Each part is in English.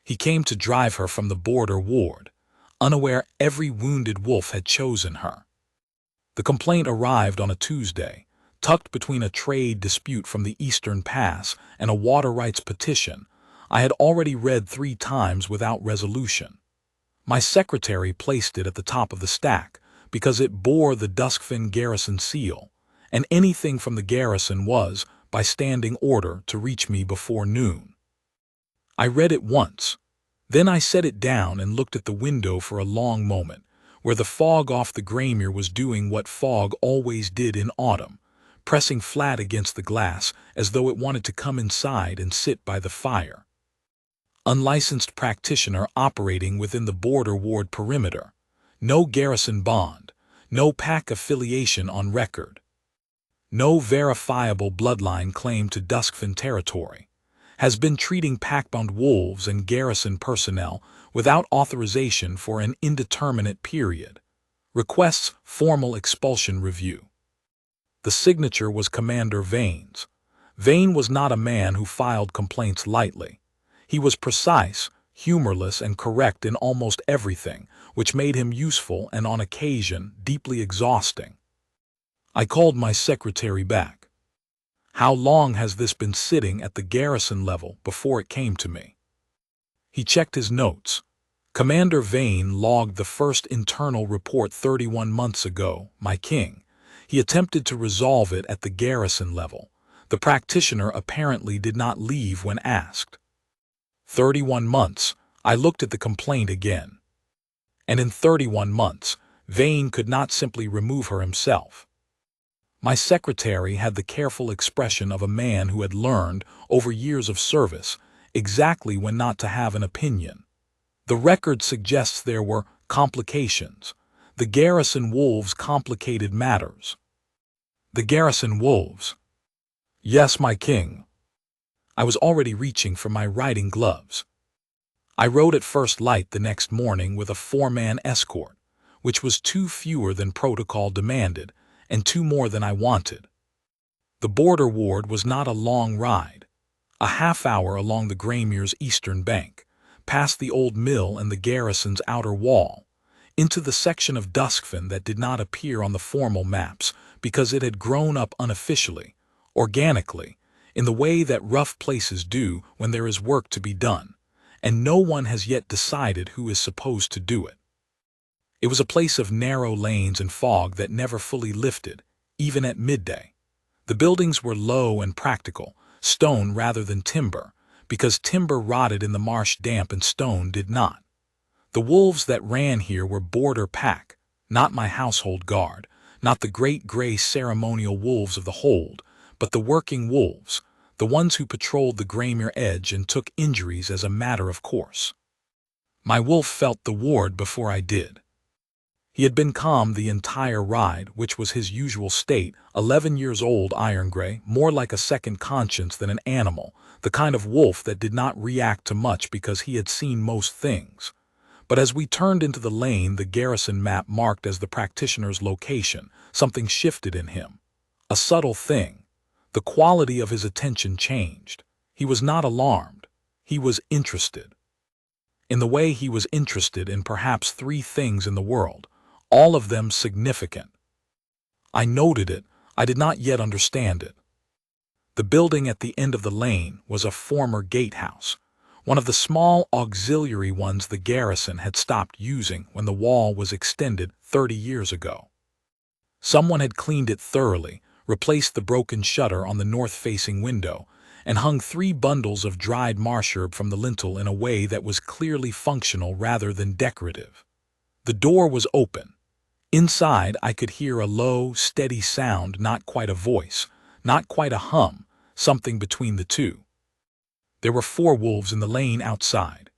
He came to drive her from the border ward, unaware every wounded wolf had chosen her. The complaint arrived on a Tuesday, tucked between a trade dispute from the Eastern Pass and a water rights petition I had already read 3 times without resolution. My secretary placed it at the top of the stack because it bore the Duskfin garrison seal, and anything from the garrison was, by standing order, to reach me before noon. I read it once. Then I set it down and looked at the window for a long moment, where the fog off the Graymere was doing what fog always did in autumn, pressing flat against the glass as though it wanted to come inside and sit by the fire. Unlicensed practitioner operating within the border ward perimeter. No garrison bond. No pack affiliation on record. No verifiable bloodline claim to Duskfin territory. Has been treating packbound wolves and garrison personnel without authorization for an indeterminate period. Requests formal expulsion review. The signature was Commander Vane's. Vane was not a man who filed complaints lightly. He was precise, humorless, and correct in almost everything, which made him useful and, on occasion, deeply exhausting. I called my secretary back. How long has this been sitting at the garrison level before it came to me? He checked his notes. Commander Vane logged the first internal report 31 months ago, my king. He attempted to resolve it at the garrison level. The practitioner apparently did not leave when asked. 31 months, I looked at the complaint again. And in 31 months, Vane could not simply remove her himself. My secretary had the careful expression of a man who had learned, over years of service, exactly when not to have an opinion. The record suggests there were complications. The garrison wolves complicated matters. The garrison wolves. Yes, my king. I was already reaching for my riding gloves. I rode at first light the next morning with a 4-man escort, which was 2 fewer than protocol demanded, and 2 more than I wanted. The border ward was not a long ride. A half-hour along the Graymere's eastern bank, past the old mill and the garrison's outer wall, into the section of Duskfin that did not appear on the formal maps because it had grown up unofficially, organically, in the way that rough places do when there is work to be done, and no one has yet decided who is supposed to do it. It was a place of narrow lanes and fog that never fully lifted, even at midday. The buildings were low and practical, stone rather than timber, because timber rotted in the marsh damp and stone did not. The wolves that ran here were border pack, not my household guard, not the great gray ceremonial wolves of the hold, but the working wolves, the ones who patrolled the Graymere edge and took injuries as a matter of course. My wolf felt the ward before I did. He had been calm the entire ride, which was his usual state, 11 years old iron gray, more like a second conscience than an animal, the kind of wolf that did not react to much because he had seen most things. But as we turned into the lane the garrison map marked as the practitioner's location, something shifted in him. A subtle thing. The quality of his attention changed. He was not alarmed. He was interested. In the way he was interested in perhaps 3 things in the world, all of them significant. I noted it. I did not yet understand it. The building at the end of the lane was a former gatehouse, one of the small auxiliary ones the garrison had stopped using when the wall was extended 30 years ago. Someone had cleaned it thoroughly, replaced the broken shutter on the north-facing window, and hung 3 bundles of dried marsh herb from the lintel in a way that was clearly functional rather than decorative. The door was open. Inside I could hear a low, steady sound, not quite a voice, not quite a hum, something between the two. There were 4 wolves in the lane outside.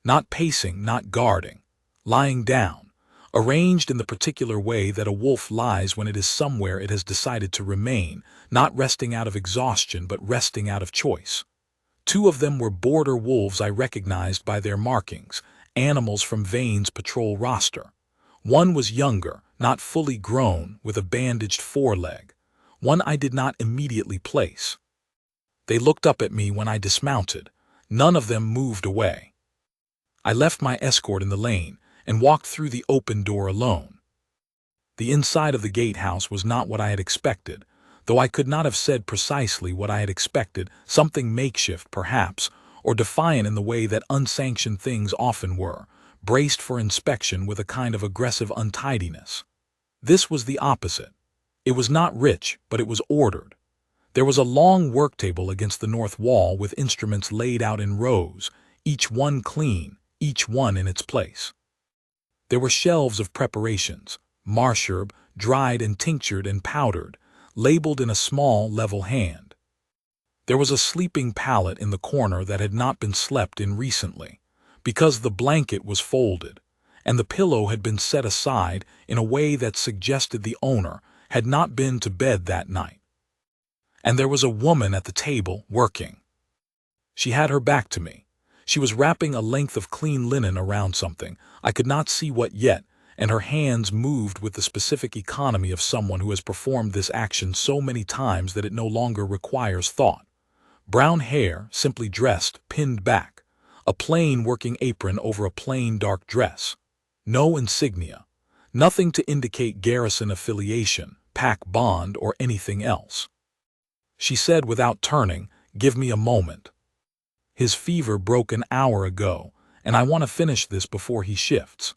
Not pacing, not guarding, lying down, arranged in the particular way that a wolf lies when it is somewhere it has decided to remain, not resting out of exhaustion but resting out of choice. 2 of them were border wolves I recognized by their markings, animals from Vane's patrol roster. One was younger, not fully grown, with a bandaged foreleg. One I did not immediately place. They looked up at me when I dismounted. None of them moved away. I left my escort in the lane and walked through the open door alone. The inside of the gatehouse was not what I had expected, though I could not have said precisely what I had expected, something makeshift perhaps, or defiant in the way that unsanctioned things often were, braced for inspection with a kind of aggressive untidiness. This was the opposite. It was not rich, but it was ordered. There was a long work table against the north wall with instruments laid out in rows, each one clean, each one in its place. There were shelves of preparations, marsh herb, dried and tinctured and powdered, labeled in a small, level hand. There was a sleeping pallet in the corner that had not been slept in recently, because the blanket was folded, and the pillow had been set aside in a way that suggested the owner had not been to bed that night. And there was a woman at the table, working. She had her back to me. She was wrapping a length of clean linen around something, I could not see what yet, and her hands moved with the specific economy of someone who has performed this action so many times that it no longer requires thought. Brown hair, simply dressed, pinned back. A plain working apron over a plain dark dress. No insignia. Nothing to indicate garrison affiliation, pack bond, or anything else. She said without turning, "Give me a moment. His fever broke an hour ago, and I want to finish this before he shifts."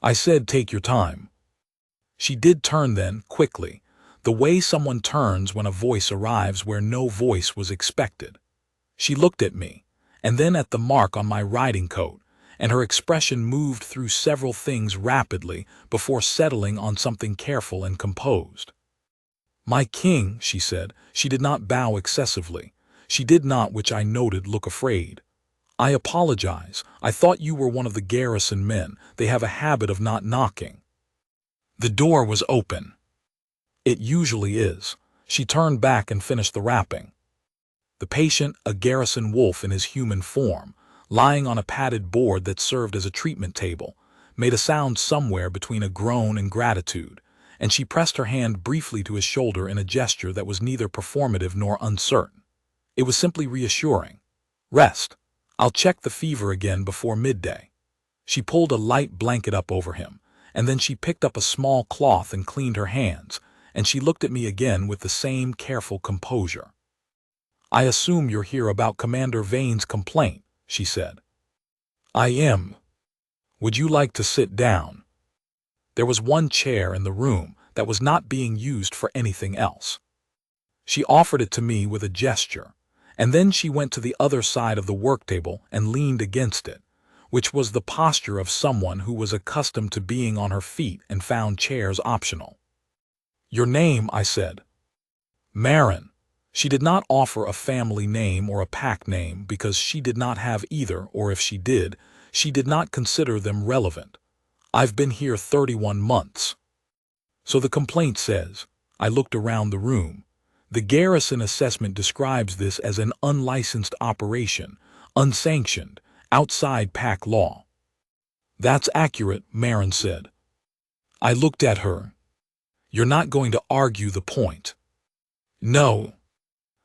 I said, "Take your time." She did turn then, quickly, the way someone turns when a voice arrives where no voice was expected. She looked at me, and then at the mark on my riding coat, and her expression moved through several things rapidly before settling on something careful and composed. "My king," she said. She did not bow excessively. She did not, which I noted, look afraid. "I apologize. I thought you were one of the garrison men. They have a habit of not knocking." The door was open. It usually is. She turned back and finished the wrapping. The patient, a garrison wolf in his human form, lying on a padded board that served as a treatment table, made a sound somewhere between a groan and gratitude, and she pressed her hand briefly to his shoulder in a gesture that was neither performative nor uncertain. It was simply reassuring. "Rest. I'll check the fever again before midday." She pulled a light blanket up over him, and then she picked up a small cloth and cleaned her hands, and she looked at me again with the same careful composure. "I assume you're here about Commander Vane's complaint," she said. "I am. Would you like to sit down?" There was one chair in the room that was not being used for anything else. She offered it to me with a gesture, and then she went to the other side of the work table and leaned against it, which was the posture of someone who was accustomed to being on her feet and found chairs optional. "Your name," I said. "Marin." She did not offer a family name or a pack name because she did not have either, or if she did not consider them relevant. "I've been here 31 months. So the complaint says." I looked around the room. "The garrison assessment describes this as an unlicensed operation, unsanctioned, outside pack law." "That's accurate," Marin said. I looked at her. "You're not going to argue the point?" "No.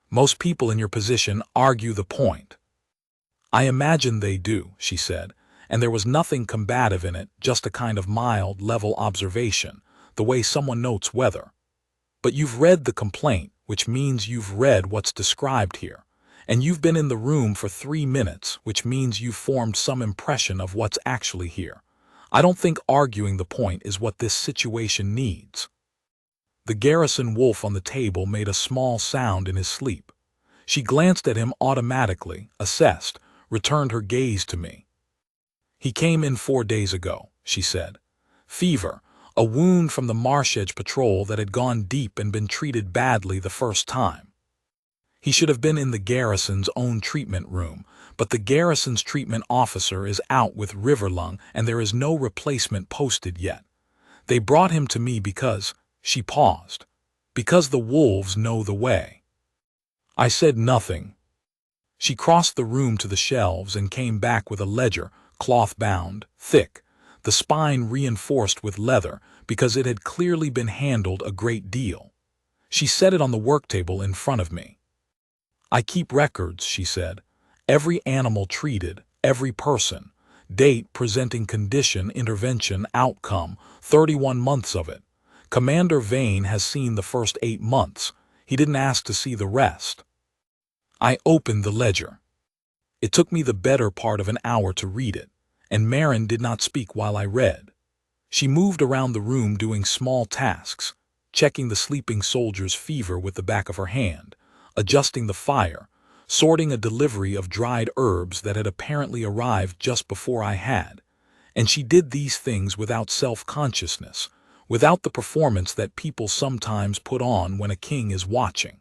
Most people in your position argue the point." "I imagine they do," she said, and there was nothing combative in it, just a kind of mild, level observation, the way someone notes weather. "But you've read the complaint, which means you've read what's described here, and you've been in the room for 3 minutes, which means you've formed some impression of what's actually here. I don't think arguing the point is what this situation needs." The garrison wolf on the table made a small sound in his sleep. She glanced at him automatically, assessed, returned her gaze to me. "He came in 4 days ago," she said. "Fever, a wound from the Marsh Edge Patrol that had gone deep and been treated badly the first time. He should have been in the garrison's own treatment room, but the garrison's treatment officer is out with river lung and there is no replacement posted yet. They brought him to me because—" she paused, "because the wolves know the way." I said nothing. She crossed the room to the shelves and came back with a ledger, cloth-bound, thick, the spine reinforced with leather because it had clearly been handled a great deal. She set it on the work table in front of me. "I keep records," she said. "Every animal treated, every person, Date presenting condition, intervention, outcome, 31 months of it. Commander Vane has seen the first 8 months. He didn't ask to see the rest. I opened the ledger. It took me the better part of an hour to read it, and Marin did not speak while I read. She moved around the room doing small tasks, checking the sleeping soldier's fever with the back of her hand, adjusting the fire, sorting a delivery of dried herbs that had apparently arrived just before I had. And she did these things without self-consciousness, without the performance that people sometimes put on when a king is watching.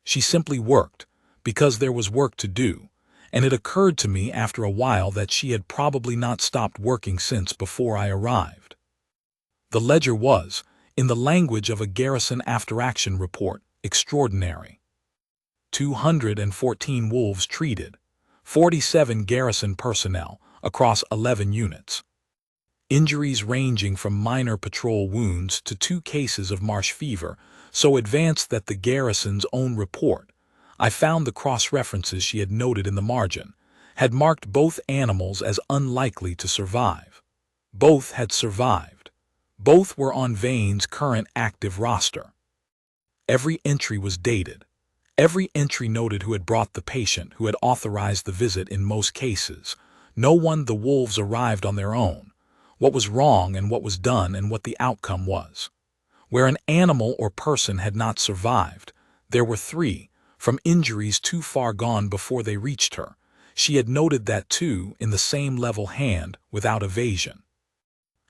She simply worked, because there was work to do, and it occurred to me after a while that she had probably not stopped working since before I arrived. The ledger was, in the language of a garrison after-action report, extraordinary. 214 wolves treated, 47 garrison personnel across 11 units. Injuries ranging from minor patrol wounds to 2 cases of marsh fever, so advanced that the garrison's own report, I found the cross-references she had noted in the margin, had marked both animals as unlikely to survive. Both had survived. Both were on Vane's current active roster. Every entry was dated. Every entry noted who had brought the patient, who had authorized the visit in most cases. No one the wolves arrived on their own. What was wrong and what was done and what the outcome was. Where an animal or person had not survived, there were 3, from injuries too far gone before they reached her. She had noted that too in the same level hand, without evasion.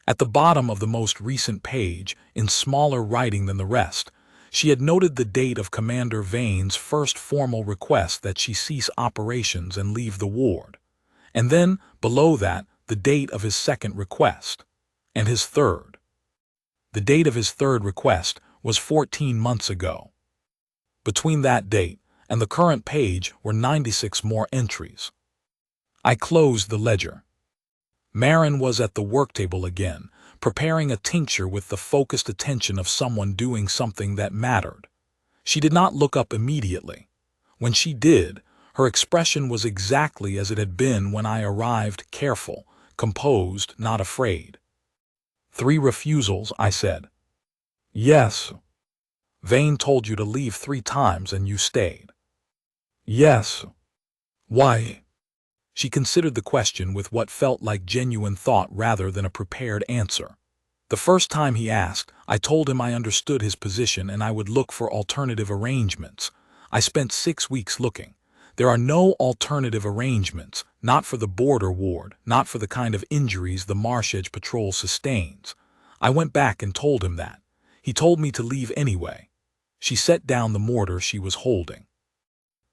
At the bottom of the most recent page, in smaller writing than the rest, she had noted the date of Commander Vane's first formal request that she cease operations and leave the ward, and then, below that, the date of his second request, and his third. The date of his third request was 14 months ago. Between that date and the current page were 96 more entries. I closed the ledger. Marin was at the worktable again, preparing a tincture with the focused attention of someone doing something that mattered. She did not look up immediately. When she did, her expression was exactly as it had been when I arrived, careful, composed, not afraid. 3 refusals, I said. Yes. Vane told you to leave 3 times and you stayed. Yes. Why? She considered the question with what felt like genuine thought rather than a prepared answer. The first time he asked, I told him I understood his position and I would look for alternative arrangements. I spent 6 weeks looking. There are no alternative arrangements, not for the border ward, not for the kind of injuries the Marsh Edge Patrol sustains. I went back and told him that. He told me to leave anyway. She set down the mortar she was holding.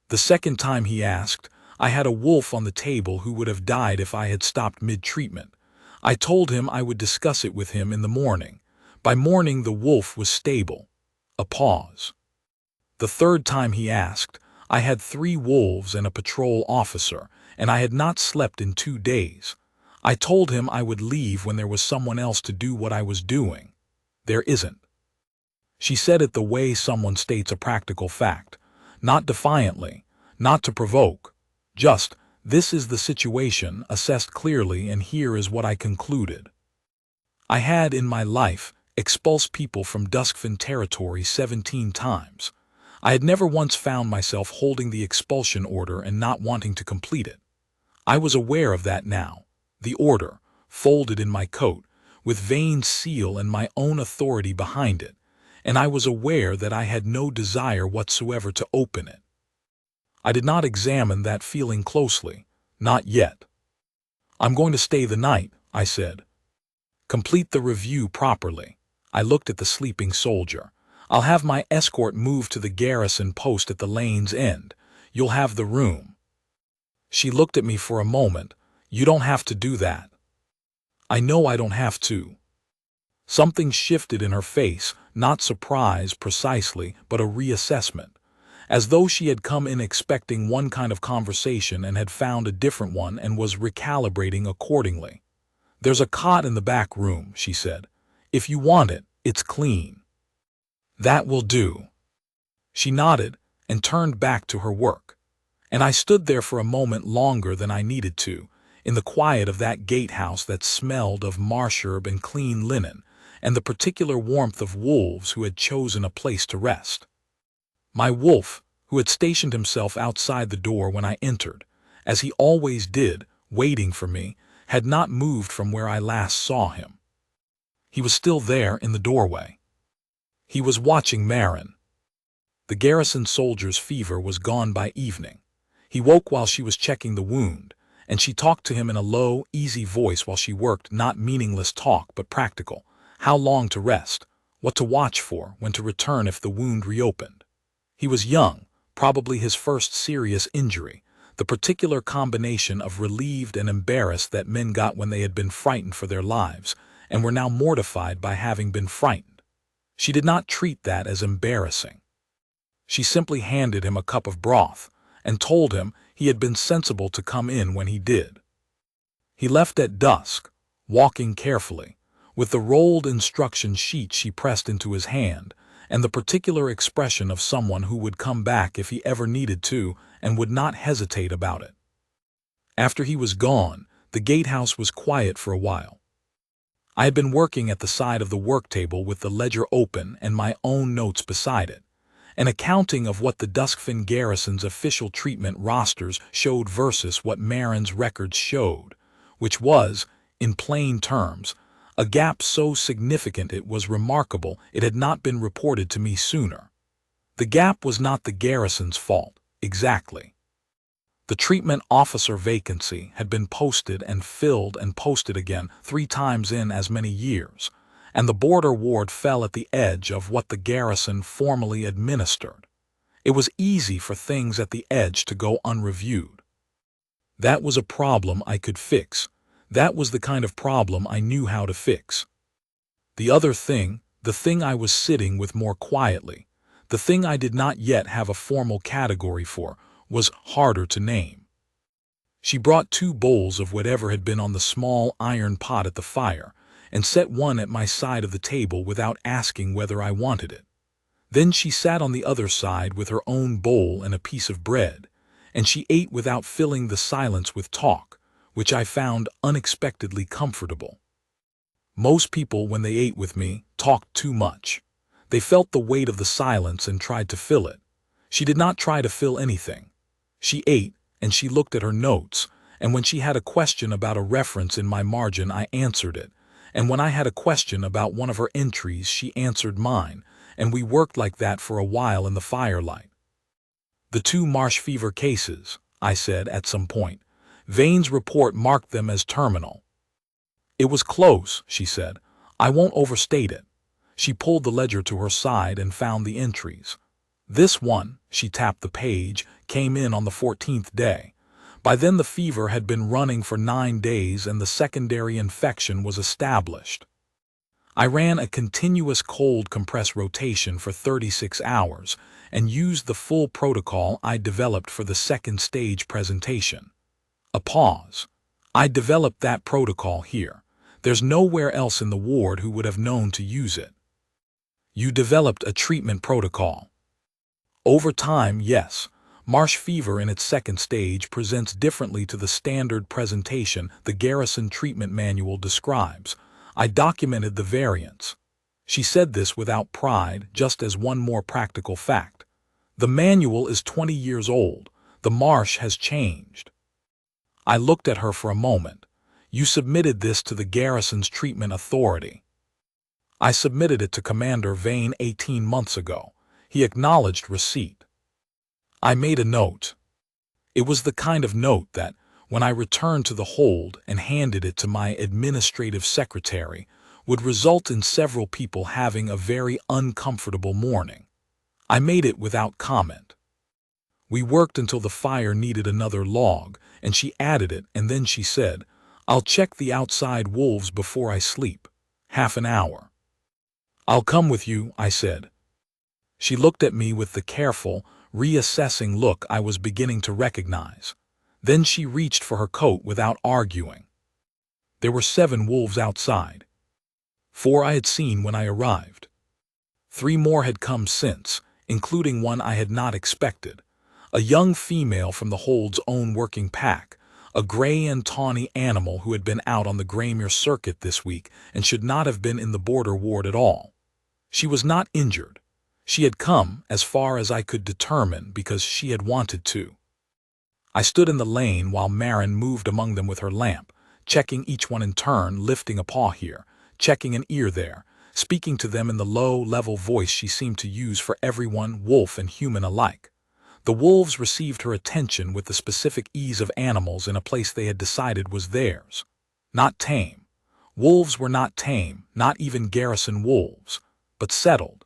The second time he asked, I had a wolf on the table who would have died if I had stopped mid-treatment. I told him I would discuss it with him in the morning. By morning the wolf was stable. A pause. The third time he asked, I had 3 wolves and a patrol officer, and I had not slept in 2 days. I told him I would leave when there was someone else to do what I was doing. There isn't. She said it the way someone states a practical fact, not defiantly, not to provoke. Just, this is the situation, assessed clearly, and here is what I concluded. I had, in my life, expulsed people from Duskfen territory 17 times. I had never once found myself holding the expulsion order and not wanting to complete it. I was aware of that now. The order, folded in my coat, with Vane's seal and my own authority behind it, and I was aware that I had no desire whatsoever to open it. I did not examine that feeling closely, not yet. I'm going to stay the night, I said. Complete the review properly. I looked at the sleeping soldier. I'll have my escort move to the garrison post at the lane's end. You'll have the room. She looked at me for a moment. You don't have to do that. I know I don't have to. Something shifted in her face, not surprise precisely, but a reassessment. As though she had come in expecting one kind of conversation and had found a different one and was recalibrating accordingly. There's a cot in the back room, she said. If you want it, it's clean. That will do. She nodded and turned back to her work. And I stood there for a moment longer than I needed to, in the quiet of that gatehouse that smelled of marsh herb and clean linen, and the particular warmth of wolves who had chosen a place to rest. My wolf, who had stationed himself outside the door when I entered, as he always did, waiting for me, had not moved from where I last saw him. He was still there in the doorway. He was watching Marin. The garrison soldier's fever was gone by evening. He woke while she was checking the wound, and she talked to him in a low, easy voice while she worked, not meaningless talk but practical. How long to rest, what to watch for, when to return if the wound reopened. He was young, probably his first serious injury, the particular combination of relieved and embarrassed that men got when they had been frightened for their lives, and were now mortified by having been frightened. She did not treat that as embarrassing. She simply handed him a cup of broth, and told him he had been sensible to come in when he did. He left at dusk, walking carefully, with the rolled instruction sheet she pressed into his hand, and the particular expression of someone who would come back if he ever needed to and would not hesitate about it. After he was gone, the gatehouse was quiet for a while. I had been working at the side of the work table with the ledger open and my own notes beside it, an accounting of what the Duskfin garrison's official treatment rosters showed versus what Marin's records showed, which was, in plain terms, a gap so significant it was remarkable it had not been reported to me sooner. The gap was not the garrison's fault, exactly. The treatment officer vacancy had been posted and filled and posted again 3 times in as many years, and the border ward fell at the edge of what the garrison formally administered. It was easy for things at the edge to go unreviewed. That was a problem I could fix. That was the kind of problem I knew how to fix. The other thing, the thing I was sitting with more quietly, the thing I did not yet have a formal category for, was harder to name. She brought 2 bowls of whatever had been on the small iron pot at the fire, and set one at my side of the table without asking whether I wanted it. Then she sat on the other side with her own bowl and a piece of bread, and she ate without filling the silence with talk, which I found unexpectedly comfortable. Most people, when they ate with me, talked too much. They felt the weight of the silence and tried to fill it. She did not try to fill anything. She ate, and she looked at her notes, and when she had a question about a reference in my margin, I answered it, and when I had a question about one of her entries, she answered mine, and we worked like that for a while in the firelight. "The 2 marsh fever cases," I said at some point. "Vane's report marked them as terminal." "It was close," she said. "I won't overstate it." She pulled the ledger to her side and found the entries. "This one," she tapped the page, "came in on the 14th day. By then the fever had been running for 9 days and the secondary infection was established. I ran a continuous cold compress rotation for 36 hours and used the full protocol I developed for the 2nd stage presentation." A pause. "I developed that protocol here. There's nowhere else in the ward who would have known to use it." "You developed a treatment protocol?" "Over time, yes. Marsh fever in its 2nd stage presents differently to the standard presentation the Garrison Treatment Manual describes. I documented the variants." She said this without pride, just as one more practical fact. "The manual is 20 years old. The marsh has changed." I looked at her for a moment. "You submitted this to the Garrison's Treatment Authority?" "I submitted it to Commander Vane 18 months ago. He acknowledged receipt." I made a note. It was the kind of note that, when I returned to the hold and handed it to my administrative secretary, would result in several people having a very uncomfortable morning. I made it without comment. We worked until the fire needed another log, and she added it, and then she said, "I'll check the outside wolves before I sleep. Half an hour." "I'll come with you," I said. She looked at me with the careful, reassessing look I was beginning to recognize. Then she reached for her coat without arguing. There were 7 wolves outside. 4 I had seen when I arrived. 3 more had come since, including one I had not expected, a young female from the hold's own working pack, a gray and tawny animal who had been out on the Greymere circuit this week and should not have been in the border ward at all. She was not injured. She had come, as far as I could determine, because she had wanted to. I stood in the lane while Marin moved among them with her lamp, checking each one in turn, lifting a paw here, checking an ear there, speaking to them in the low, level voice she seemed to use for everyone, wolf and human alike. The wolves received her attention with the specific ease of animals in a place they had decided was theirs. Not tame. Wolves were not tame, not even garrison wolves, but settled,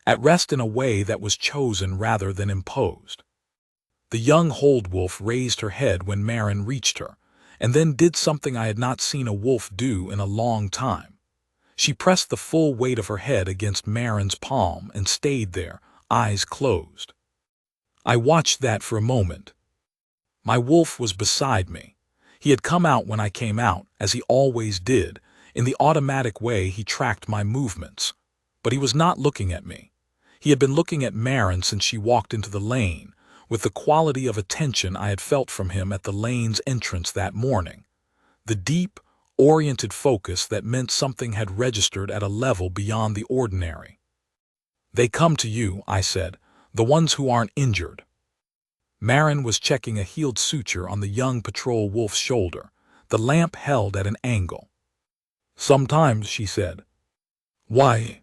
at rest in a way that was chosen rather than imposed. The young Hold Wolf raised her head when Marin reached her, and then did something I had not seen a wolf do in a long time. She pressed the full weight of her head against Marin's palm and stayed there, eyes closed. I watched that for a moment. My wolf was beside me. He had come out when I came out, as he always did. In the automatic way he tracked my movements. But he was not looking at me. He had been looking at Marin since she walked into the lane, with the quality of attention I had felt from him at the lane's entrance that morning. The deep, oriented focus that meant something had registered at a level beyond the ordinary. "They come to you," I said, "the ones who aren't injured." Marin was checking a healed suture on the young patrol wolf's shoulder, the lamp held at an angle. "Sometimes," she said. "Why?"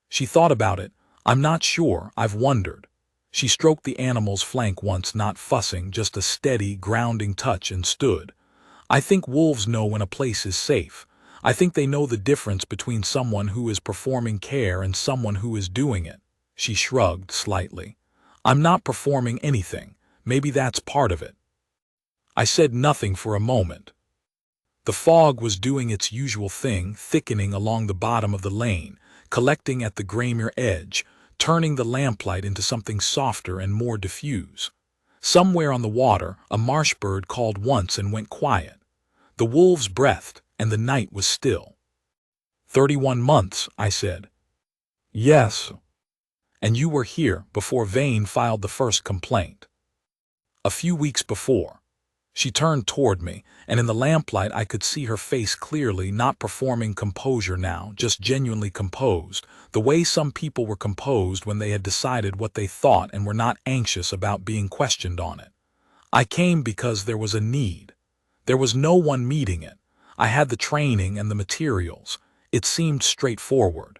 She thought about it. "I'm not sure, I've wondered." She stroked the animal's flank once, not fussing, just a steady, grounding touch, and stood. "I think wolves know when a place is safe. I think they know the difference between someone who is performing care and someone who is doing it." She shrugged slightly. "I'm not performing anything. Maybe that's part of it." I said nothing for a moment. The fog was doing its usual thing, thickening along the bottom of the lane, collecting at the Greymere edge, turning the lamplight into something softer and more diffuse. Somewhere on the water, a marsh bird called once and went quiet. The wolves breathed, and the night was still. 31 months, I said. "Yes." "And you were here before Vane filed the first complaint." "A few weeks before." She turned toward me, and in the lamplight I could see her face clearly, not performing composure now, just genuinely composed, the way some people were composed when they had decided what they thought and were not anxious about being questioned on it. "I came because there was a need. There was no one meeting it. I had the training and the materials. It seemed straightforward."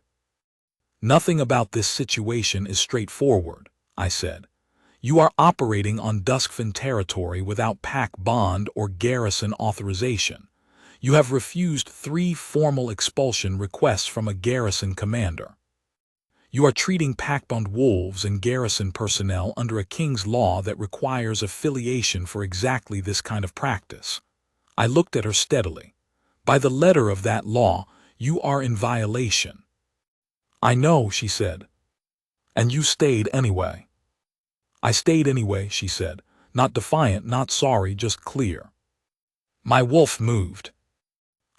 "Nothing about this situation is straightforward," I said. "You are operating on Duskfen territory without pack bond or garrison authorization. You have refused 3 formal expulsion requests from a garrison commander. You are treating pack-bound wolves and garrison personnel under a king's law that requires affiliation for exactly this kind of practice." I looked at her steadily. "By the letter of that law, you are in violation." "I know," she said. "And you stayed anyway." "I stayed anyway," she said, not defiant, not sorry, just clear. My wolf moved.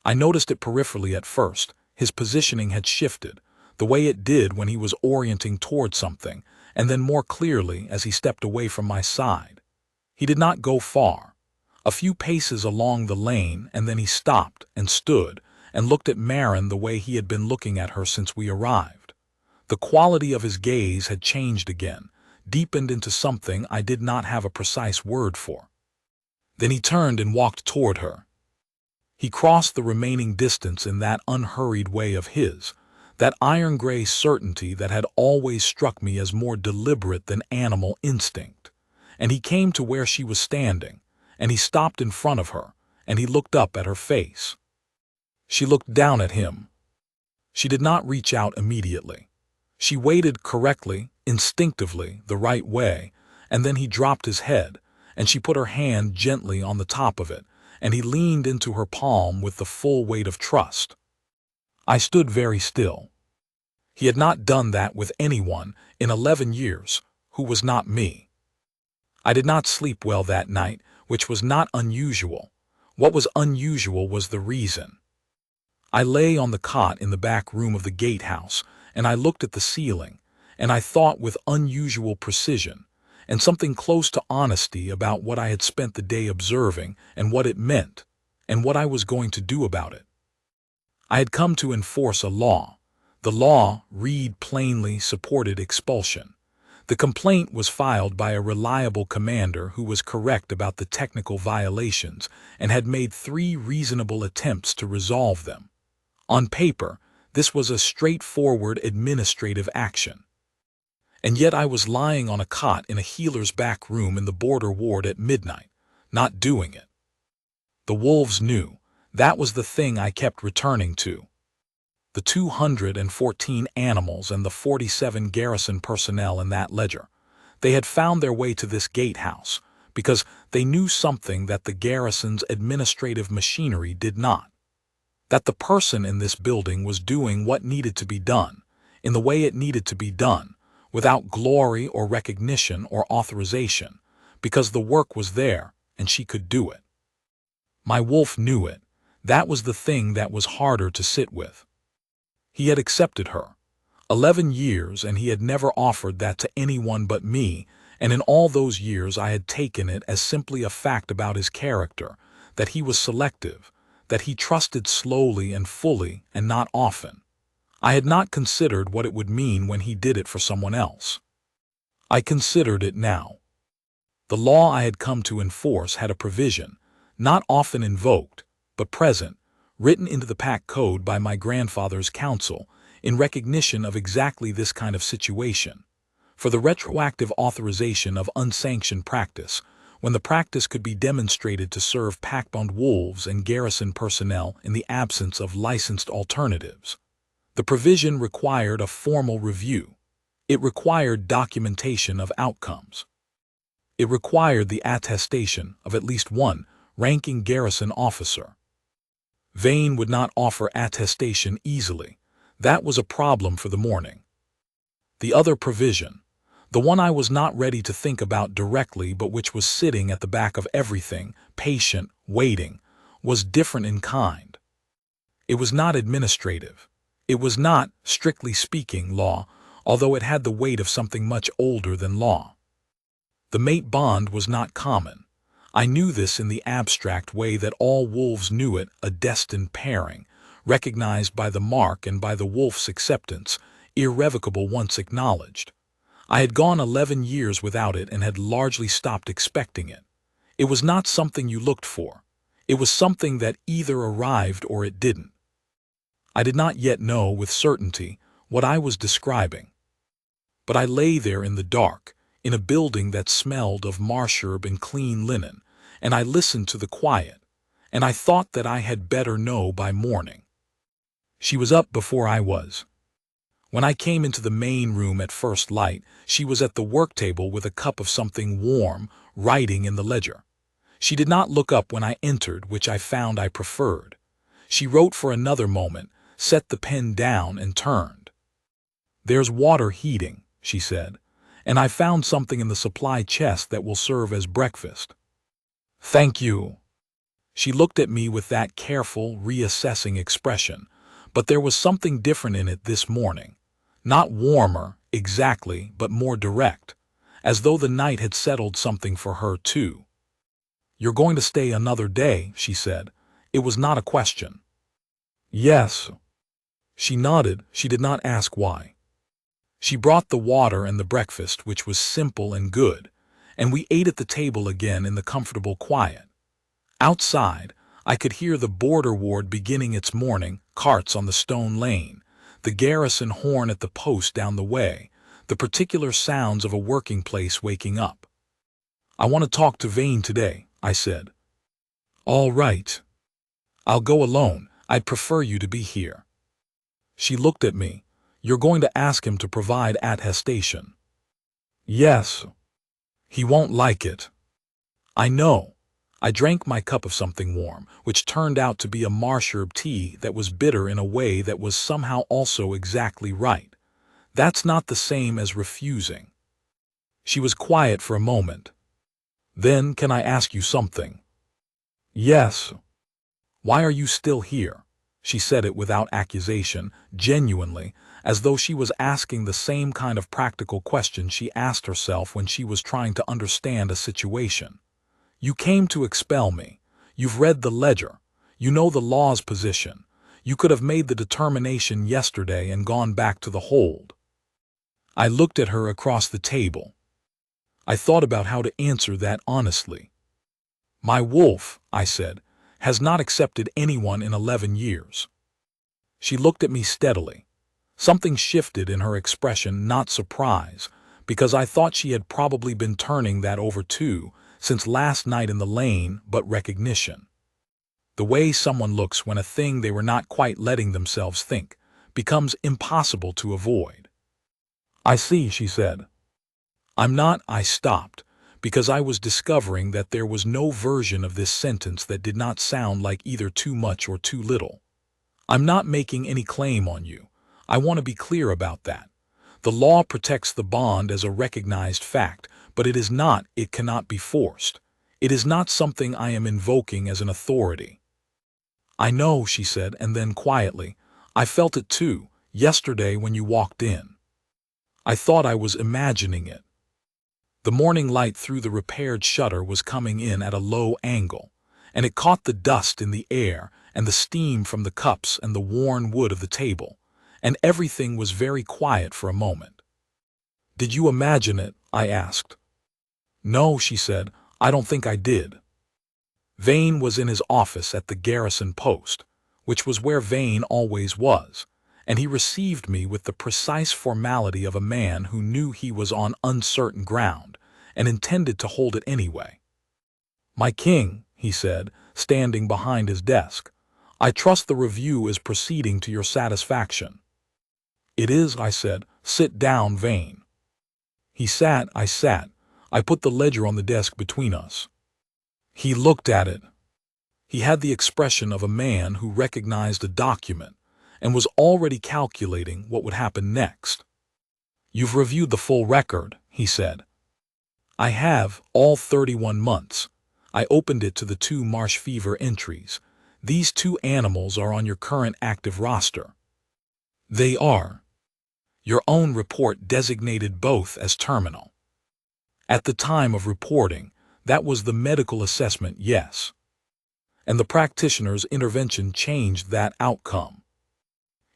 I noticed it peripherally at first. His positioning had shifted, the way it did when he was orienting toward something, and then more clearly as he stepped away from my side. He did not go far. A few paces along the lane, and then he stopped and stood and looked at Marin the way he had been looking at her since we arrived. The quality of his gaze had changed again, deepened into something I did not have a precise word for. Then he turned and walked toward her. He crossed the remaining distance in that unhurried way of his, that iron-gray certainty that had always struck me as more deliberate than animal instinct. And he came to where she was standing, and he stopped in front of her, and he looked up at her face. She looked down at him. She did not reach out immediately. She waited correctly, instinctively, the right way, and then he dropped his head, and she put her hand gently on the top of it, and he leaned into her palm with the full weight of trust. I stood very still. He had not done that with anyone in 11 years who was not me. I did not sleep well that night, which was not unusual. What was unusual was the reason. I lay on the cot in the back room of the gatehouse, and I looked at the ceiling, and I thought with unusual precision, and something close to honesty about what I had spent the day observing and what it meant, and what I was going to do about it. I had come to enforce a law. The law, read plainly, supported expulsion. The complaint was filed by a reliable commander who was correct about the technical violations and had made 3 reasonable attempts to resolve them. On paper, this was a straightforward administrative action. And yet I was lying on a cot in a healer's back room in the border ward at midnight, not doing it. The wolves knew. That was the thing I kept returning to. The 214 animals and the 47 garrison personnel in that ledger. They had found their way to this gatehouse because they knew something that the garrison's administrative machinery did not. That the person in this building was doing what needed to be done, in the way it needed to be done, without glory or recognition or authorization, because the work was there and she could do it. My wolf knew it. That was the thing that was harder to sit with. He had accepted her. 11 years, and he had never offered that to anyone but me, and in all those years I had taken it as simply a fact about his character, that he was selective, that he trusted slowly and fully and not often. I had not considered what it would mean when he did it for someone else. I considered it now. The law I had come to enforce had a provision, not often invoked, but present, written into the pack code by my grandfather's council, in recognition of exactly this kind of situation, for the retroactive authorization of unsanctioned practice, when the practice could be demonstrated to serve pack-bound wolves and garrison personnel in the absence of licensed alternatives. The provision required a formal review. It required documentation of outcomes. It required the attestation of at least one ranking garrison officer. Vane would not offer attestation easily. That was a problem for the morning. The other provision, the one I was not ready to think about directly but which was sitting at the back of everything, patient, waiting, was different in kind. It was not administrative. It was not, strictly speaking, law, although it had the weight of something much older than law. The mate bond was not common. I knew this in the abstract way that all wolves knew it, a destined pairing, recognized by the mark and by the wolf's acceptance, irrevocable once acknowledged. I had gone 11 years without it and had largely stopped expecting it. It was not something you looked for. It was something that either arrived or it didn't. I did not yet know with certainty what I was describing. But I lay there in the dark, in a building that smelled of marsh-herb and clean linen, and I listened to the quiet, and I thought that I had better know by morning. She was up before I was. When I came into the main room at first light, she was at the work table with a cup of something warm, writing in the ledger. She did not look up when I entered, which I found I preferred. She wrote for another moment, set the pen down, and turned. "There's water heating," she said, "and I found something in the supply chest that will serve as breakfast." "Thank you." She looked at me with that careful, reassessing expression, but there was something different in it this morning. Not warmer, exactly, but more direct, as though the night had settled something for her too. "You're going to stay another day," she said. It was not a question. "Yes." She nodded. She did not ask why. She brought the water and the breakfast, which was simple and good, and we ate at the table again in the comfortable quiet. Outside, I could hear the border ward beginning its morning, carts on the stone lane, the garrison horn at the post down the way, the particular sounds of a working place waking up. "I want to talk to Vane today," I said. "All right. I'll go alone. I'd prefer you to be here." She looked at me. "You're going to ask him to provide attestation." "Yes." "He won't like it." "I know." I drank my cup of something warm, which turned out to be a marsh-herb tea that was bitter in a way that was somehow also exactly right. That's not the same as refusing. She was quiet for a moment. "Then, can I ask you something?" "Yes." "Why are you still here?" She said it without accusation, genuinely, as though she was asking the same kind of practical question she asked herself when she was trying to understand a situation. You came to expel me. You've read the ledger. You know the law's position. You could have made the determination yesterday and gone back to the hold. I looked at her across the table. I thought about how to answer that honestly. My wolf, I said, has not accepted anyone in 11 years. She looked at me steadily. Something shifted in her expression, not surprise, because I thought she had probably been turning that over too, since last night in the lane, but recognition. The way someone looks when a thing they were not quite letting themselves think becomes impossible to avoid. I see, she said. I'm not. I stopped, because I was discovering that there was no version of this sentence that did not sound like either too much or too little. I'm not making any claim on you. I want to be clear about that. The law protects the bond as a recognized fact, but it cannot be forced. It is not something I am invoking as an authority. I know, she said, and then quietly, I felt it too, yesterday when you walked in. I thought I was imagining it. The morning light through the repaired shutter was coming in at a low angle, and it caught the dust in the air and the steam from the cups and the worn wood of the table, and everything was very quiet for a moment. Did you imagine it? I asked. No, she said, I don't think I did. Vane was in his office at the Garrison Post, which was where Vane always was, and he received me with the precise formality of a man who knew he was on uncertain ground and intended to hold it anyway. My king, he said, standing behind his desk, I trust the review is proceeding to your satisfaction. It is, I said. Sit down, Vane. He sat, I sat. I put the ledger on the desk between us. He looked at it. He had the expression of a man who recognized a document and was already calculating what would happen next. You've reviewed the full record, he said. I have, all 31 months. I opened it to the 2 marsh fever entries. These 2 animals are on your current active roster. They are. Your own report designated both as terminal. At the time of reporting, that was the medical assessment, yes. And the practitioner's intervention changed that outcome.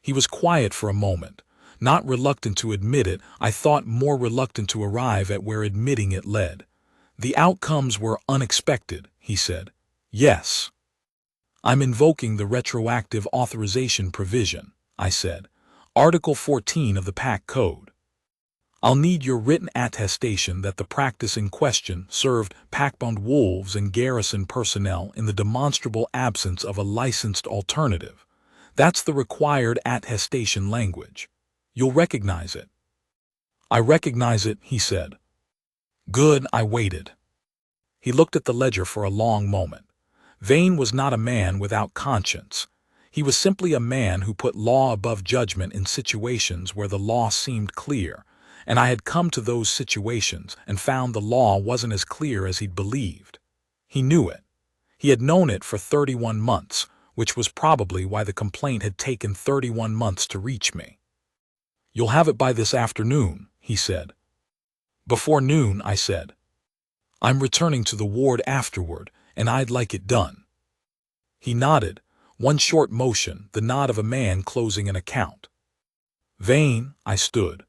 He was quiet for a moment, not reluctant to admit it, I thought more reluctant to arrive at where admitting it led. The outcomes were unexpected, he said. Yes. I'm invoking the retroactive authorization provision, I said. Article 14 of the PAC Code. I'll need your written attestation that the practice in question served pack-bound wolves and garrison personnel in the demonstrable absence of a licensed alternative. That's the required attestation language. You'll recognize it. I recognize it, he said. Good, I waited. He looked at the ledger for a long moment. Vane was not a man without conscience. He was simply a man who put law above judgment in situations where the law seemed clear, and I had come to those situations and found the law wasn't as clear as he'd believed. He knew it. He had known it for 31 months, which was probably why the complaint had taken 31 months to reach me. You'll have it by this afternoon, he said. Before noon, I said. I'm returning to the ward afterward, and I'd like it done. He nodded, one short motion, the nod of a man closing an account. Vane, I stood.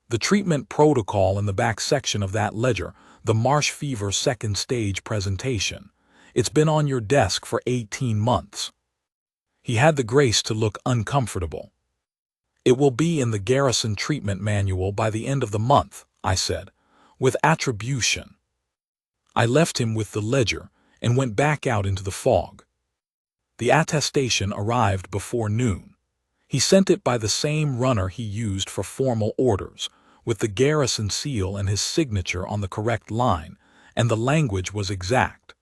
The treatment protocol in the back section of that ledger, the marsh fever second stage presentation. It's been on your desk for 18 months. He had the grace to look uncomfortable. It will be in the Garrison treatment manual by the end of the month, I said, with attribution. I left him with the ledger and went back out into the fog. The attestation arrived before noon. He sent it by the same runner he used for formal orders, with the Garrison seal and his signature on the correct line, and the language was exact.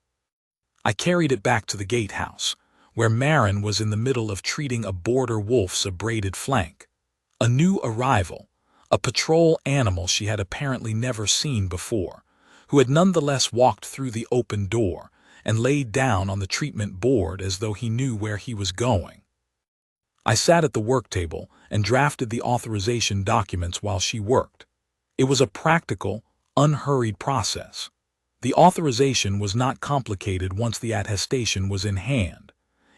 I carried it back to the gatehouse, where Marin was in the middle of treating a border wolf's abraded flank. A new arrival, a patrol animal she had apparently never seen before, who had nonetheless walked through the open door and laid down on the treatment board as though he knew where he was going. I sat at the work table and drafted the authorization documents while she worked. It was a practical, unhurried process. The authorization was not complicated once the attestation was in hand.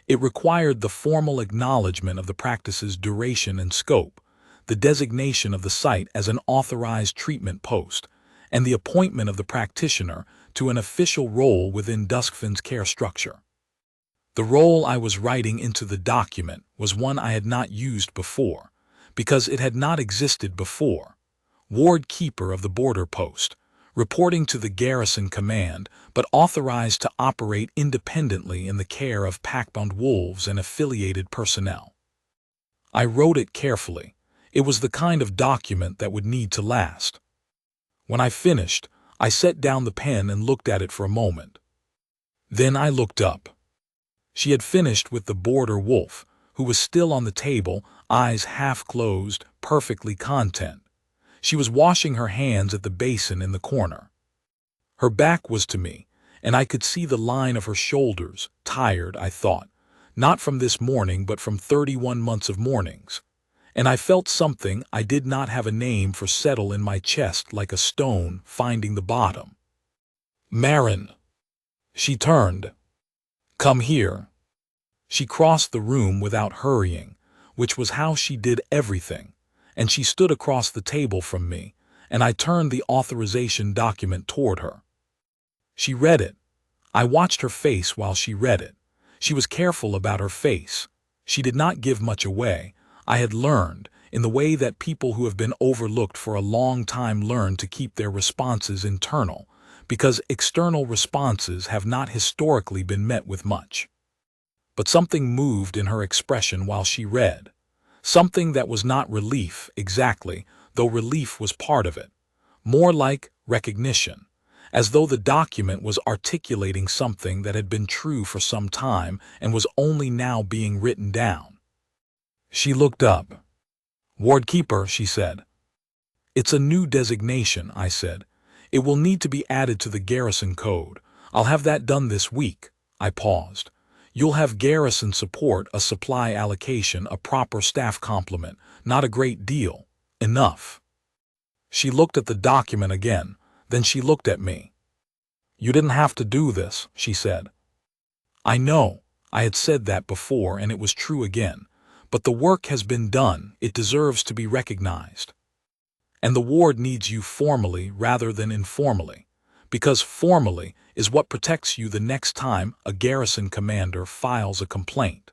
It required the formal acknowledgement of the practice's duration and scope, the designation of the site as an authorized treatment post, and the appointment of the practitioner to an official role within Duskfin's care structure. The role I was writing into the document was one I had not used before, because it had not existed before. Ward keeper of the border post, reporting to the garrison command, but authorized to operate independently in the care of packbound wolves and affiliated personnel. I wrote it carefully. It was the kind of document that would need to last. When I finished, I set down the pen and looked at it for a moment. Then I looked up. She had finished with the border wolf, who was still on the table, eyes half closed, perfectly content. She was washing her hands at the basin in the corner. Her back was to me, and I could see the line of her shoulders, tired, I thought, not from this morning but from 31 months of mornings. And I felt something I did not have a name for settle in my chest like a stone finding the bottom. "Marin." She turned. "Come here." She crossed the room without hurrying, which was how she did everything, and she stood across the table from me, and I turned the authorization document toward her. She read it. I watched her face while she read it. She was careful about her face. She did not give much away. I had learned, in the way that people who have been overlooked for a long time learn to keep their responses internal, because external responses have not historically been met with much. But something moved in her expression while she read. Something that was not relief exactly, though relief was part of it. More like recognition, as though the document was articulating something that had been true for some time and was only now being written down. She looked up. "Ward keeper," she said. "It's a new designation," I said. "It will need to be added to the garrison code. I'll have that done this week." I paused. "You'll have garrison support, a supply allocation, a proper staff complement. Not a great deal. Enough." She looked at the document again, then she looked at me. "You didn't have to do this," she said. I know, I had said that before and it was true again, but the work has been done, it deserves to be recognized. And the ward needs you formally rather than informally, because formally is what protects you the next time a garrison commander files a complaint.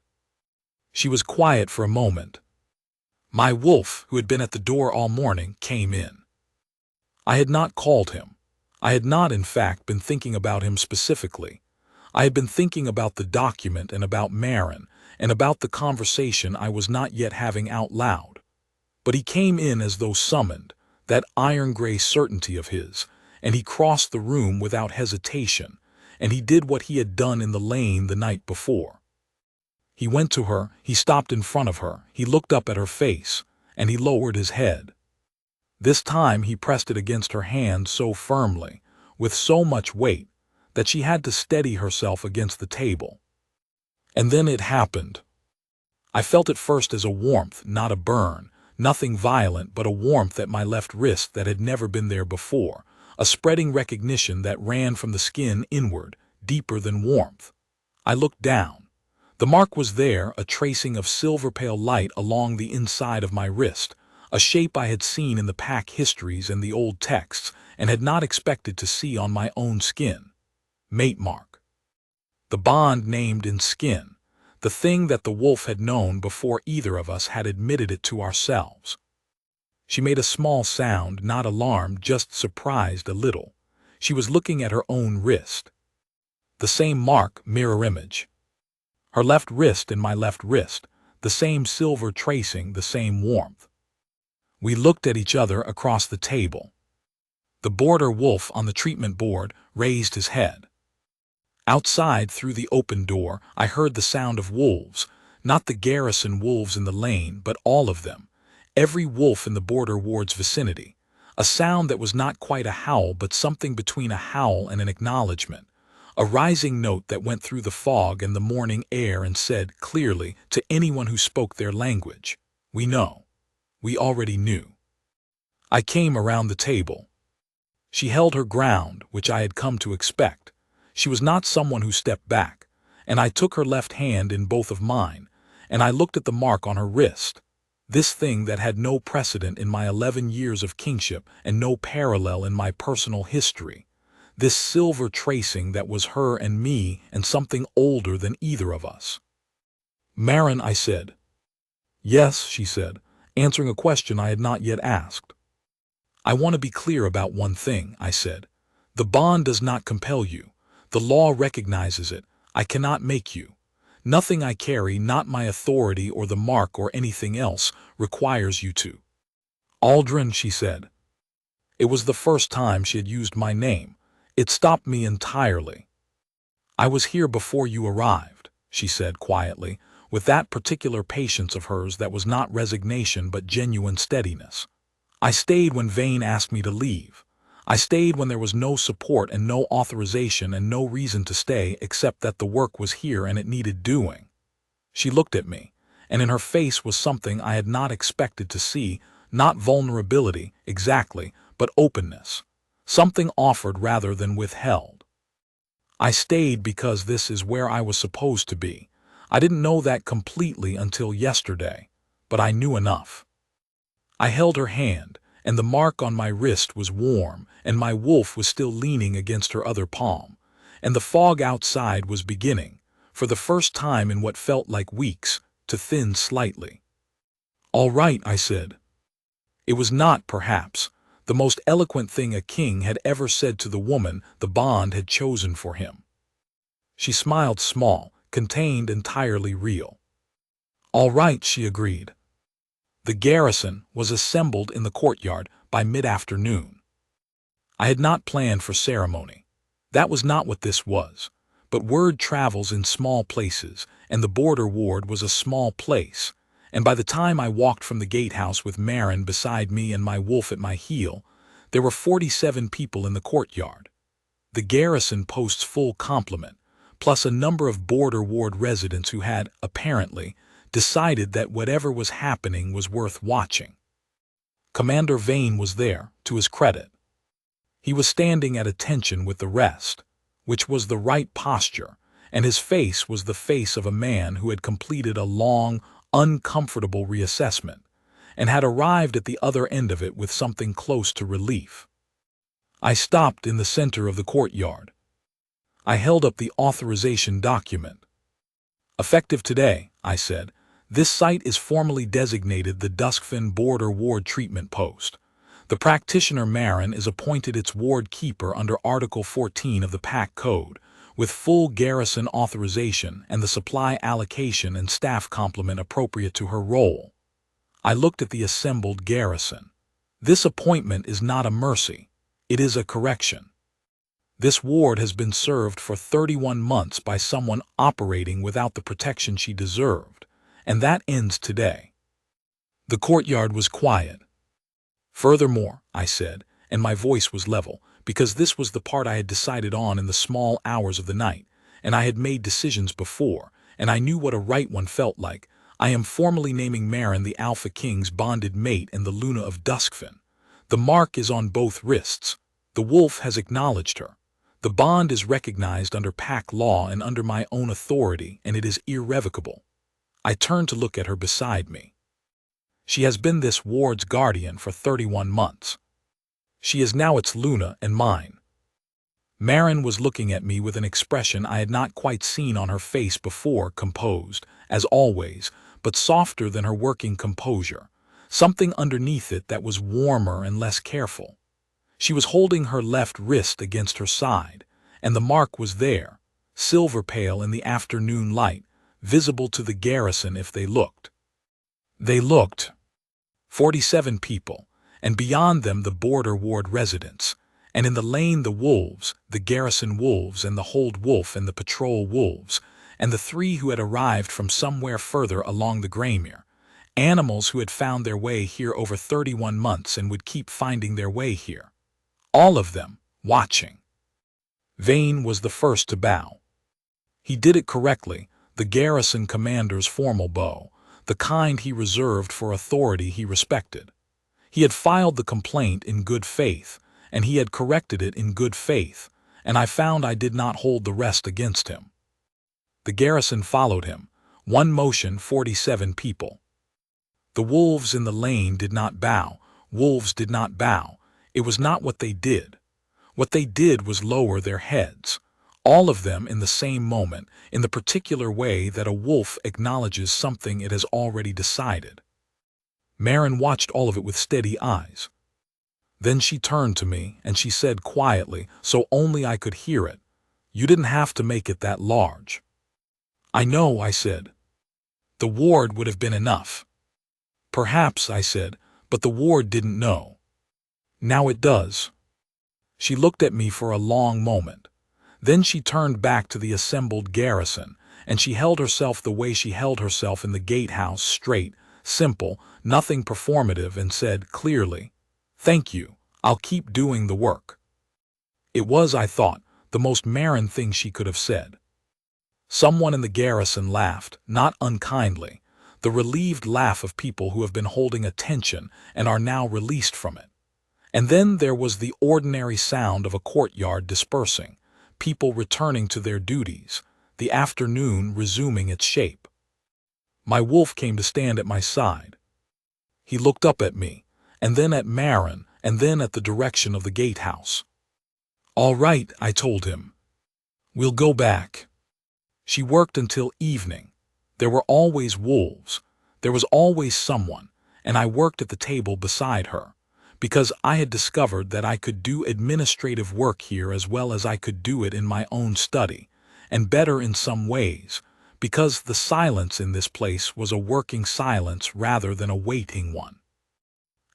She was quiet for a moment. My wolf, who had been at the door all morning, came in. I had not called him. I had not, in fact, been thinking about him specifically. I had been thinking about the document and about Marin, and about the conversation I was not yet having out loud. But he came in as though summoned, that iron-gray certainty of his, and he crossed the room without hesitation, and he did what he had done in the lane the night before. He went to her, he stopped in front of her, he looked up at her face, and he lowered his head. This time he pressed it against her hand so firmly, with so much weight, that she had to steady herself against the table. And then it happened. I felt it first as a warmth, not a burn, nothing violent but a warmth at my left wrist that had never been there before, a spreading recognition that ran from the skin inward, deeper than warmth. I looked down. The mark was there, a tracing of silver-pale light along the inside of my wrist, a shape I had seen in the pack histories and the old texts and had not expected to see on my own skin. Mate mark. The bond named in skin, the thing that the wolf had known before either of us had admitted it to ourselves. She made a small sound, not alarmed, just surprised a little. She was looking at her own wrist. The same mark, mirror image. Her left wrist and my left wrist, the same silver tracing, the same warmth. We looked at each other across the table. The border wolf on the treatment board raised his head. Outside, through the open door, I heard the sound of wolves, not the garrison wolves in the lane, but all of them, every wolf in the border ward's vicinity, a sound that was not quite a howl but something between a howl and an acknowledgement, a rising note that went through the fog and the morning air and said clearly to anyone who spoke their language, "We know. We already knew." I came around the table. She held her ground, which I had come to expect. She was not someone who stepped back, and I took her left hand in both of mine, and I looked at the mark on her wrist, this thing that had no precedent in my 11 years of kingship and no parallel in my personal history, this silver tracing that was her and me and something older than either of us. "Maren," I said. "Yes," she said, answering a question I had not yet asked. "I want to be clear about one thing," I said. "The bond does not compel you. The law recognizes it. I cannot make you. Nothing I carry, not my authority or the mark or anything else, requires you to." "Aldrin," she said. It was the first time she had used my name. It stopped me entirely. "I was here before you arrived," she said quietly, with that particular patience of hers that was not resignation but genuine steadiness. "I stayed when Vane asked me to leave. I stayed when there was no support and no authorization and no reason to stay except that the work was here and it needed doing." She looked at me, and in her face was something I had not expected to see, not vulnerability, exactly, but openness. Something offered rather than withheld. "I stayed because this is where I was supposed to be. I didn't know that completely until yesterday, but I knew enough." I held her hand, and the mark on my wrist was warm, and my wolf was still leaning against her other palm, and the fog outside was beginning, for the first time in what felt like weeks, to thin slightly. "All right," I said. It was not, perhaps, the most eloquent thing a king had ever said to the woman the bond had chosen for him. She smiled small, contained, entirely real. "All right," she agreed. The garrison was assembled in the courtyard by mid-afternoon. I had not planned for ceremony. That was not what this was. But word travels in small places, and the border ward was a small place, and by the time I walked from the gatehouse with Maren beside me and my wolf at my heel, there were 47 people in the courtyard. The garrison post's full complement, plus a number of border ward residents who had, apparently, decided that whatever was happening was worth watching. Commander Vane was there, to his credit. He was standing at attention with the rest, which was the right posture, and his face was the face of a man who had completed a long, uncomfortable reassessment, and had arrived at the other end of it with something close to relief. I stopped in the center of the courtyard. I held up the authorization document. "Effective today," I said, "this site is formally designated the Duskfen Border Ward Treatment Post. The practitioner Maren is appointed its ward keeper under Article 14 of the Pack Code, with full garrison authorization and the supply allocation and staff complement appropriate to her role." I looked at the assembled garrison. "This appointment is not a mercy. It is a correction. This ward has been served for 31 months by someone operating without the protection she deserved, and that ends today." The courtyard was quiet. "Furthermore," I said, and my voice was level, because this was the part I had decided on in the small hours of the night, and I had made decisions before, and I knew what a right one felt like. "I am formally naming Maren the Alpha King's bonded mate and the Luna of Duskfen. The mark is on both wrists. The wolf has acknowledged her. The bond is recognized under Pack law and under my own authority, and it is irrevocable." I turned to look at her beside me. "She has been this ward's guardian for 31 months. She is now its Luna and mine." Maren was looking at me with an expression I had not quite seen on her face before, composed, as always, but softer than her working composure, something underneath it that was warmer and less careful. She was holding her left wrist against her side, and the mark was there, silver pale in the afternoon light, visible to the garrison if they looked. They looked. 47 people, and beyond them the border ward residents, and in the lane the wolves, the garrison wolves and the hold wolf and the patrol wolves, and the 3 who had arrived from somewhere further along the Greymere, animals who had found their way here over 31 months and would keep finding their way here. All of them, watching. Vane was the first to bow. He did it correctly, the garrison commander's formal bow, the kind he reserved for authority he respected. He had filed the complaint in good faith, and he had corrected it in good faith, and I found I did not hold the rest against him. The garrison followed him, one motion 47 people. The wolves in the lane did not bow, wolves did not bow, it was not what they did. What they did was lower their heads, all of them in the same moment, in the particular way that a wolf acknowledges something it has already decided. Maren watched all of it with steady eyes. Then she turned to me, and she said quietly, so only I could hear it, "You didn't have to make it that large." "I know," I said. "The ward would have been enough." "Perhaps," I said, "but the ward didn't know. Now it does." She looked at me for a long moment. Then she turned back to the assembled garrison, and she held herself the way she held herself in the gatehouse, straight, simple, nothing performative, and said clearly, "Thank you, I'll keep doing the work." It was, I thought, the most Maren thing she could have said. Someone in the garrison laughed, not unkindly, the relieved laugh of people who have been holding attention and are now released from it. And then there was the ordinary sound of a courtyard dispersing, people returning to their duties, the afternoon resuming its shape. My wolf came to stand at my side. He looked up at me, and then at Maren, and then at the direction of the gatehouse. "All right," I told him. "We'll go back." She worked until evening. There were always wolves. There was always someone, and I worked at the table beside her, because I had discovered that I could do administrative work here as well as I could do it in my own study, and better in some ways, because the silence in this place was a working silence rather than a waiting one.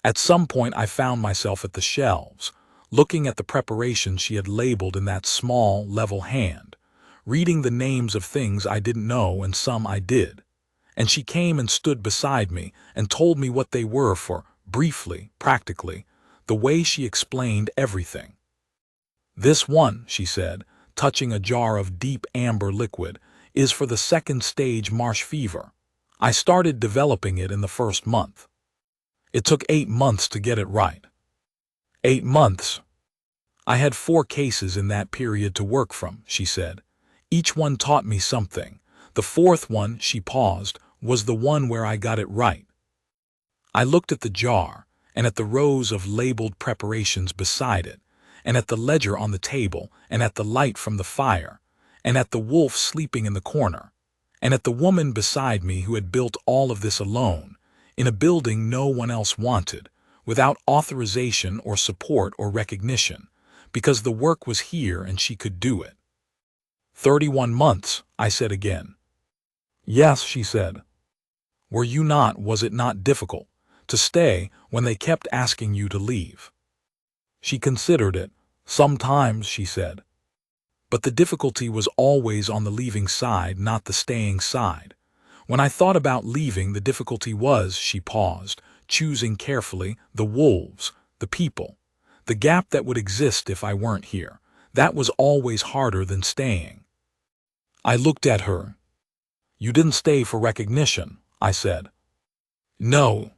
At some point I found myself at the shelves, looking at the preparations she had labeled in that small, level hand, reading the names of things I didn't know and some I did, and she came and stood beside me and told me what they were for, briefly, practically, the way she explained everything. "This one," she said, touching a jar of deep amber liquid, "is for the second stage marsh fever. I started developing it in the first month. It took 8 months to get it right." 8 months. I had 4 cases in that period to work from, she said. Each one taught me something. The 4th one, she paused, was the one where I got it right. I looked at the jar, and at the rows of labeled preparations beside it, and at the ledger on the table, and at the light from the fire, and at the wolf sleeping in the corner, and at the woman beside me who had built all of this alone, in a building no one else wanted, without authorization or support or recognition, because the work was here and she could do it. 31 months, I said again. Yes, she said. Was it not difficult to stay when they kept asking you to leave? She considered it. Sometimes, she said. But the difficulty was always on the leaving side, not the staying side. When I thought about leaving, the difficulty was, she paused, choosing carefully, the wolves, the people, the gap that would exist if I weren't here. That was always harder than staying. I looked at her. You didn't stay for recognition, I said. No.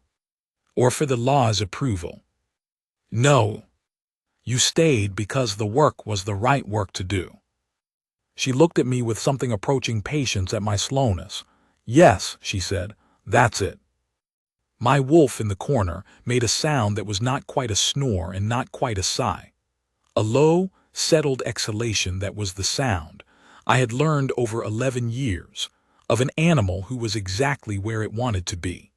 Or for the law's approval. No. You stayed because the work was the right work to do. She looked at me with something approaching patience at my slowness. Yes, she said, that's it. My wolf in the corner made a sound that was not quite a snore and not quite a sigh. A low, settled exhalation that was the sound, I had learned over 11 years, of an animal who was exactly where it wanted to be.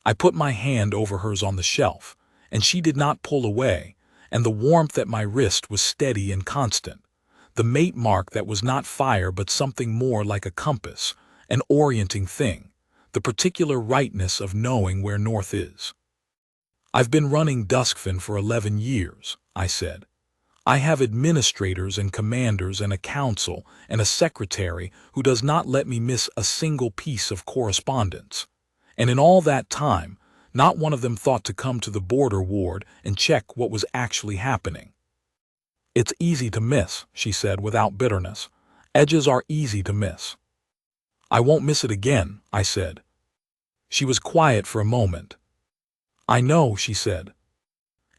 I put my hand over hers on the shelf, and she did not pull away, and the warmth at my wrist was steady and constant. The mate mark that was not fire but something more like a compass, an orienting thing, the particular rightness of knowing where north is. I've been running Duskfin for 11 years, I said. I have administrators and commanders and a council and a secretary who does not let me miss a single piece of correspondence. And in all that time, not one of them thought to come to the border ward and check what was actually happening. It's easy to miss, she said without bitterness. Edges are easy to miss. I won't miss it again, I said. She was quiet for a moment. I know, she said.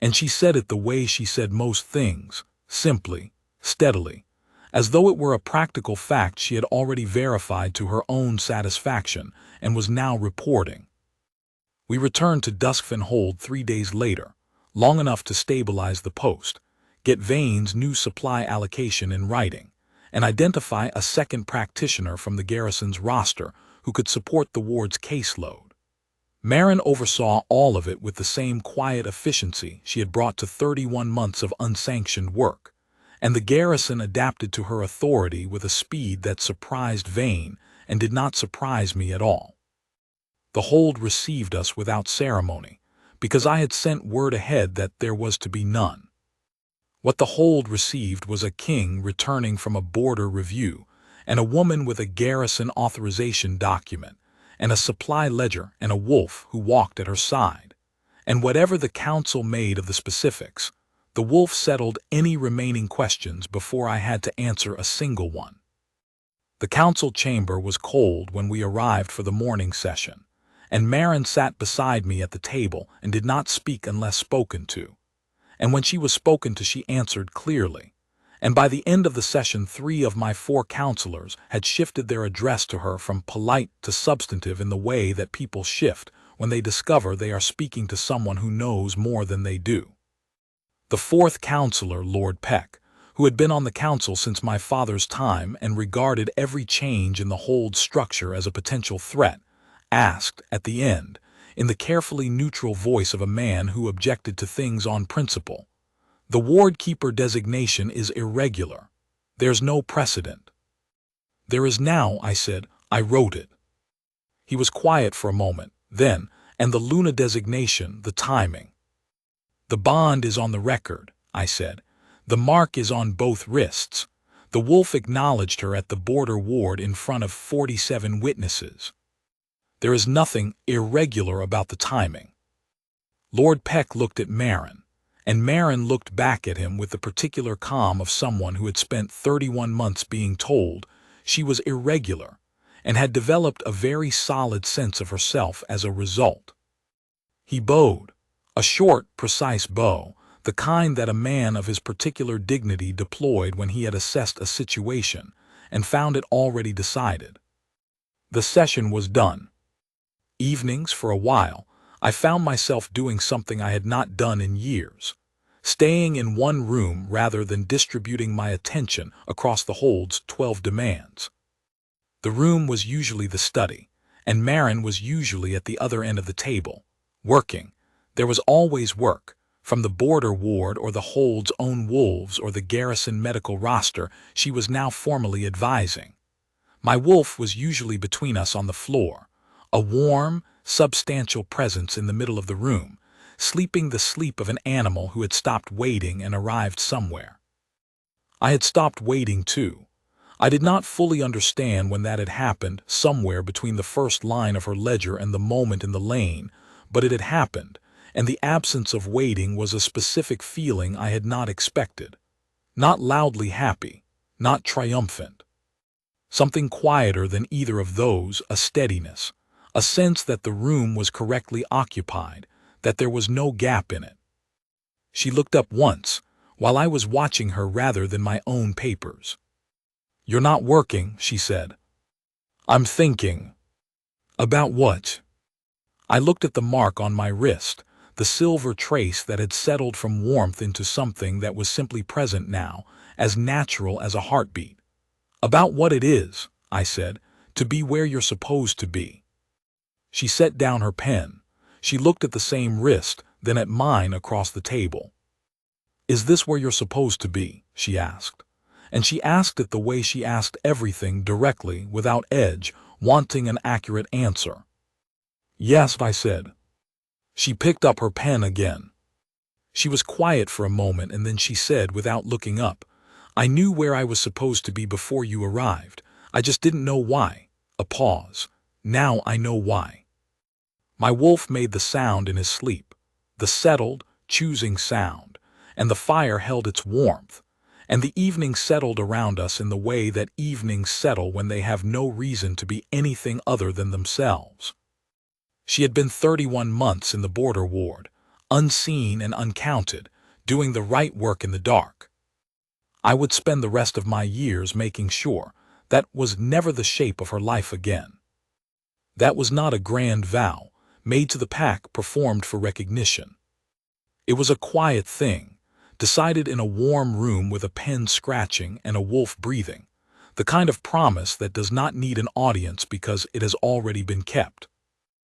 And she said it the way she said most things, simply, steadily, as though it were a practical fact she had already verified to her own satisfaction and was now reporting. We returned to Duskfen Hold 3 days later, long enough to stabilize the post, get Vane's new supply allocation in writing, and identify a second practitioner from the garrison's roster who could support the ward's caseload. Marin oversaw all of it with the same quiet efficiency she had brought to 31 months of unsanctioned work, and the garrison adapted to her authority with a speed that surprised Vane and did not surprise me at all. The hold received us without ceremony, because I had sent word ahead that there was to be none. What the hold received was a king returning from a border review, and a woman with a garrison authorization document, and a supply ledger and a wolf who walked at her side. And whatever the council made of the specifics, the wolf settled any remaining questions before I had to answer a single one. The council chamber was cold when we arrived for the morning session, and Marin sat beside me at the table and did not speak unless spoken to. And when she was spoken to, she answered clearly. And by the end of the session, 3 of my 4 counselors had shifted their address to her from polite to substantive in the way that people shift when they discover they are speaking to someone who knows more than they do. The 4th counselor, Lord Peck, who had been on the council since my father's time and regarded every change in the hold structure as a potential threat, asked, at the end, in the carefully neutral voice of a man who objected to things on principle, "The ward keeper designation is irregular. There's no precedent." "There is now," I said. "I wrote it." He was quiet for a moment, then, "And the Luna designation, the timing." "The bond is on the record," I said. "The mark is on both wrists." The wolf acknowledged her at the border ward in front of 47 witnesses. "There is nothing irregular about the timing." Lord Peck looked at Marin, and Marin looked back at him with the particular calm of someone who had spent 31 months being told she was irregular and had developed a very solid sense of herself as a result. He bowed, a short, precise bow, the kind that a man of his particular dignity deployed when he had assessed a situation and found it already decided. The session was done. Evenings, for a while, I found myself doing something I had not done in years, staying in one room rather than distributing my attention across the hold's 12 demands. The room was usually the study, and Marin was usually at the other end of the table, working. There was always work, from the border ward or the hold's own wolves or the garrison medical roster she was now formally advising. My wolf was usually between us on the floor, a warm, substantial presence in the middle of the room, sleeping the sleep of an animal who had stopped waiting and arrived somewhere. I had stopped waiting too. I did not fully understand when that had happened, somewhere between the first line of her ledger and the moment in the lane, but it had happened, and the absence of waiting was a specific feeling I had not expected. Not loudly happy, not triumphant. Something quieter than either of those, a steadiness, a sense that the room was correctly occupied, that there was no gap in it. She looked up once, while I was watching her rather than my own papers. "You're not working," she said. "I'm thinking." "About what?" I looked at the mark on my wrist, the silver trace that had settled from warmth into something that was simply present now, as natural as a heartbeat. "About what it is," I said, "to be where you're supposed to be." She set down her pen. She looked at the same wrist, then at mine across the table. "Is this where you're supposed to be?" she asked. And she asked it the way she asked everything, directly, without edge, wanting an accurate answer. "Yes," I said. She picked up her pen again. She was quiet for a moment, and then she said, without looking up, "I knew where I was supposed to be before you arrived. I just didn't know why." A pause. "Now I know why." My wolf made the sound in his sleep, the settled, choosing sound, and the fire held its warmth, and the evenings settled around us in the way that evenings settle when they have no reason to be anything other than themselves. She had been 31 months in the border ward, unseen and uncounted, doing the right work in the dark. I would spend the rest of my years making sure that was never the shape of her life again. That was not a grand vow, made to the pack, performed for recognition. It was a quiet thing, decided in a warm room with a pen scratching and a wolf breathing, the kind of promise that does not need an audience because it has already been kept.